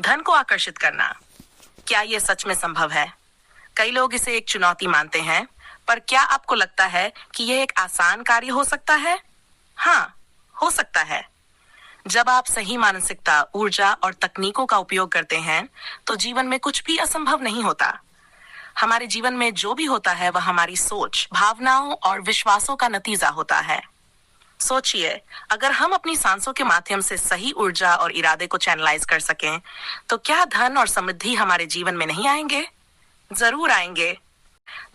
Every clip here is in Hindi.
धन को आकर्षित करना, क्या ये सच में संभव है? कई लोग इसे एक चुनौती मानते हैं, पर क्या आपको लगता है कि यह एक आसान कार्य हो सकता है? हाँ, हो सकता है। जब आप सही मानसिकता, ऊर्जा और तकनीकों का उपयोग करते हैं, तो जीवन में कुछ भी असंभव नहीं होता। हमारे जीवन में जो भी होता है वह हमारी सोच, भावनाओं और विश्वासों का नतीजा होता है। सोचिए, अगर हम अपनी सांसों के माध्यम से सही ऊर्जा और इरादे को चैनलाइज कर सकें, तो क्या धन और समृद्धि हमारे जीवन में नहीं आएंगे? जरूर आएंगे।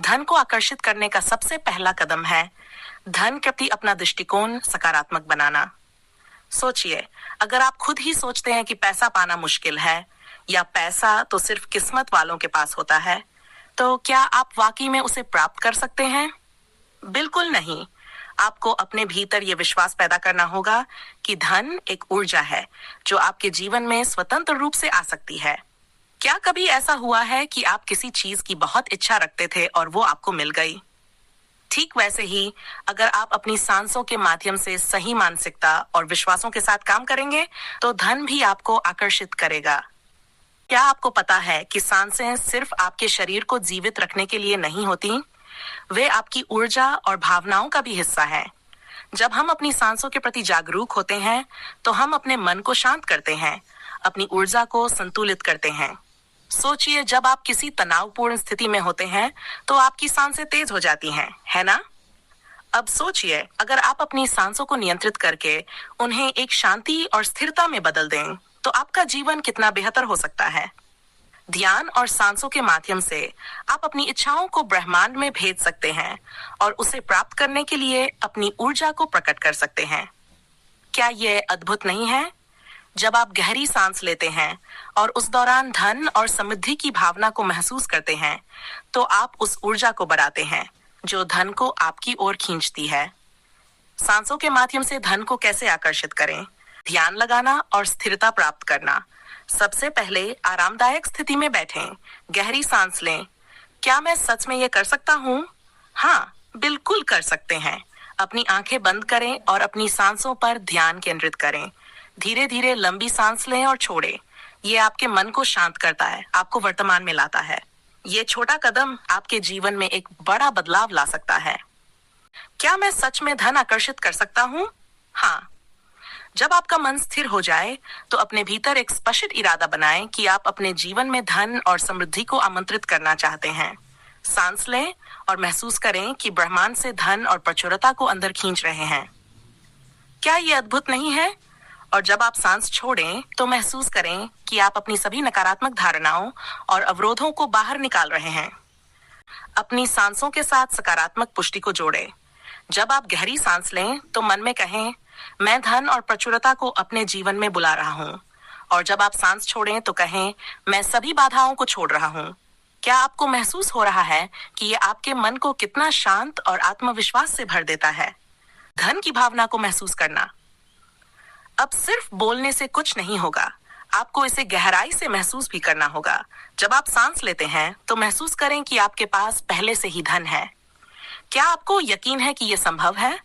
धन को आकर्षित करने का सबसे पहला कदम है धन प्रति अपना दृष्टिकोण सकारात्मक बनाना। सोचिए, अगर आप खुद ही सोचते हैं कि पैसा पाना मुश्किल है या पैसा तो सिर्फ किस्मत वालों के पास होता है, तो क्या आप वाकई में उसे प्राप्त कर सकते हैं? बिल्कुल नहीं। आपको अपने भीतर यह विश्वास पैदा करना होगा कि धन एक ऊर्जा है जो आपके जीवन में स्वतंत्र रूप से आ सकती है। क्या कभी ऐसा हुआ है कि आप किसी चीज की बहुत इच्छा रखते थे और वो आपको मिल गई? ठीक वैसे ही, अगर आप अपनी सांसों के माध्यम से सही मानसिकता और विश्वासों के साथ काम करेंगे, तो धन भी आपको आकर्षित करेगा। क्या आपको पता है कि सांसें सिर्फ आपके शरीर को जीवित रखने के लिए नहीं होती, वे आपकी ऊर्जा और भावनाओं का भी हिस्सा है। जब हम अपनी सांसों के प्रति जागरूक होते हैं, तो हम अपने मन को शांत करते हैं, अपनी ऊर्जा को संतुलित करते हैं। सोचिए, जब आप किसी तनावपूर्ण स्थिति में होते हैं, तो आपकी सांसें तेज हो जाती हैं, है ना? अब सोचिए, अगर आप अपनी सांसों को नियंत्रित करके उन्हें एक शांति और स्थिरता में बदल दें, तो आपका जीवन कितना बेहतर हो सकता है। ध्यान और सांसों के माध्यम से आप अपनी इच्छाओं को ब्रह्मांड में भेज सकते हैं और उसे प्राप्त करने के लिए अपनी ऊर्जा को प्रकट कर सकते हैं। क्या यह अद्भुत नहीं है? जब आप गहरी सांस लेते हैं और उस दौरान धन और समृद्धि की भावना को महसूस करते हैं, तो आप उस ऊर्जा को बढ़ाते हैं जो धन को आपकी ओर खींचती है। सांसों के माध्यम से धन को कैसे आकर्षित करें? ध्यान लगाना और स्थिरता प्राप्त करना। सबसे पहले आरामदायक स्थिति में बैठें, गहरी सांस लें। क्या मैं सच में ये कर सकता हूँ? हाँ, बिल्कुल कर सकते हैं। अपनी आंखें बंद करें और अपनी सांसों पर ध्यान केंद्रित करें। धीरे धीरे लंबी सांस लें और छोड़ें। ये आपके मन को शांत करता है, आपको वर्तमान में लाता है। ये छोटा कदम आपके जीवन में एक बड़ा बदलाव ला सकता है। क्या मैं सच में धन आकर्षित कर सकता हूँ? हाँ। जब आपका मन स्थिर हो जाए, तो अपने भीतर एक स्पष्ट इरादा बनाएं कि आप अपने जीवन में धन और समृद्धि को आमंत्रित करना चाहते हैं। सांस लें और महसूस करें कि ब्रह्मांड से धन और प्रचुरता को अंदर खींच रहे हैं। क्या ये अद्भुत नहीं है? और जब आप सांस छोड़ें, तो महसूस करें कि आप अपनी सभी नकारात्मक धारणाओं और अवरोधों को बाहर निकाल रहे हैं। अपनी सांसों के साथ सकारात्मक पुष्टि को जोड़ें। जब आप गहरी सांस लें, तो मन में कहें, मैं धन और प्रचुरता को अपने जीवन में बुला रहा हूँ। और जब आप सांस छोड़ें, तो कहें, मैं सभी बाधाओं को छोड़ रहा हूँ। क्या आपको महसूस हो रहा है कि ये आपके मन को कितना शांत और आत्मविश्वास से भर देता है? धन की भावना को महसूस करना। अब सिर्फ बोलने से कुछ नहीं होगा, आपको इसे गहराई से महसूस भी करना होगा। जब आप सांस लेते हैं, तो महसूस करें कि आपके पास पहले से ही धन है। क्या आपको यकीन है कि यह संभव है?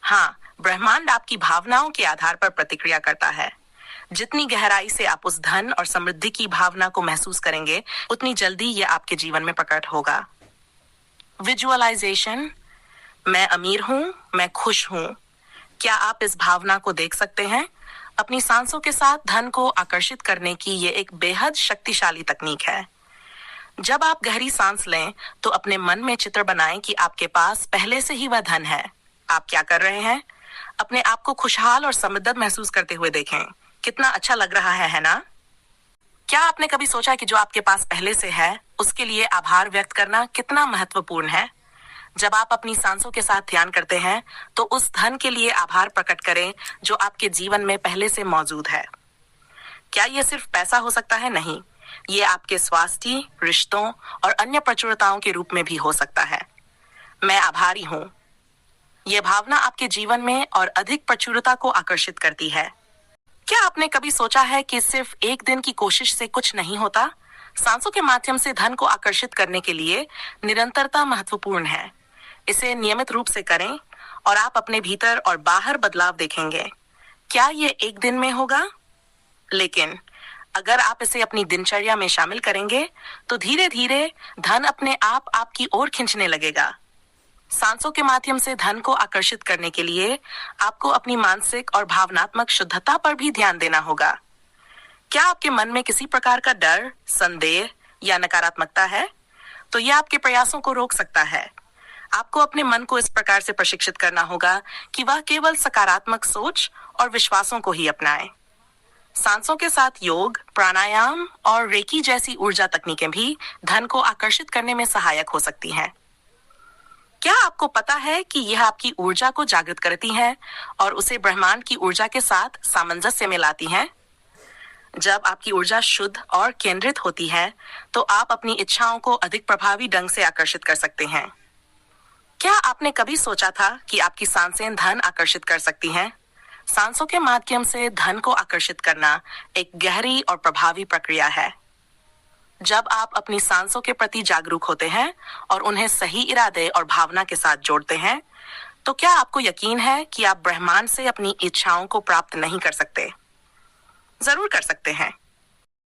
हाँ, ब्रह्मांड आपकी भावनाओं के आधार पर प्रतिक्रिया करता है। जितनी गहराई से आप उस धन और समृद्धि की भावना को महसूस करेंगे, उतनी जल्दी यह आपके जीवन में प्रकट होगा। विजुअलाइजेशन। मैं अमीर हूँ, मैं खुश हूँ। क्या आप इस भावना को देख सकते हैं? अपनी सांसों के साथ धन को आकर्षित करने की ये एक बेहद शक्तिशाली तकनीक है। जब आप गहरी सांस लें, तो अपने मन में चित्र बनाएं कि आपके पास पहले से ही वह धन है। आप क्या कर रहे हैं? अपने आप को खुशहाल और समृद्ध महसूस करते हुए देखें। कितना अच्छा लग रहा है ना? क्या आपने कभी सोचा कि जो आपके पास पहले से है, उसके लिए आभार व्यक्त करना कितना महत्वपूर्ण है? जब आप अपनी सांसों के साथ ध्यान करते हैं, तो उस धन के लिए आभार प्रकट करें जो आपके जीवन में पहले से मौजूद है। क्या यह सिर्फ पैसा हो सकता है? नहीं, ये आपके स्वास्थ्य, रिश्तों और अन्य प्रचुरताओं के रूप में भी हो सकता है। मैं आभारी हूँ। यह भावना आपके जीवन में और अधिक प्रचुरता को आकर्षित करती है। क्या आपने कभी सोचा है कि सिर्फ एक दिन की कोशिश से कुछ नहीं होता? सांसों के माध्यम से धन को आकर्षित करने के लिए निरंतरता महत्वपूर्ण है। इसे नियमित रूप से करें और आप अपने भीतर और बाहर बदलाव देखेंगे। क्या ये एक दिन में होगा? लेकिन अगर आप इसे अपनी दिनचर्या में शामिल करेंगे तो धीरे धीरे धन अपने आप आपकी ओर खींचने लगेगा। सांसों के माध्यम से धन को आकर्षित करने के लिए आपको अपनी मानसिक और भावनात्मक शुद्धता पर भी ध्यान देना होगा। क्या आपके मन में किसी प्रकार का डर, संदेह या नकारात्मकता है? तो यह आपके प्रयासों को रोक सकता है। आपको अपने मन को इस प्रकार से प्रशिक्षित करना होगा कि वह केवल सकारात्मक सोच और विश्वासों को ही अपनाए। सांसों के साथ योग, प्राणायाम और रेकी जैसी ऊर्जा तकनीकें भी धन को आकर्षित करने में सहायक हो सकती हैं। क्या आपको पता है कि यह आपकी ऊर्जा को जागृत करती हैं और उसे ब्रह्मांड की ऊर्जा के साथ सामंजस्य में लाती हैं? जब आपकी ऊर्जा शुद्ध और केंद्रित होती है, तो आप अपनी इच्छाओं को अधिक प्रभावी ढंग से आकर्षित कर सकते हैं। क्या आपने कभी सोचा था कि आपकी सांसें धन आकर्षित कर सकती हैं? सांसों के माध्यम से धन को आकर्षित करना एक गहरी और प्रभावी प्रक्रिया है। जब आप अपनी सांसों के प्रति जागरूक होते हैं और उन्हें सही इरादे और भावना के साथ जोड़ते हैं, तो क्या आपको यकीन है कि आप ब्रह्मांड से अपनी इच्छाओं को प्राप्त नहीं कर सकते? जरूर कर सकते हैं।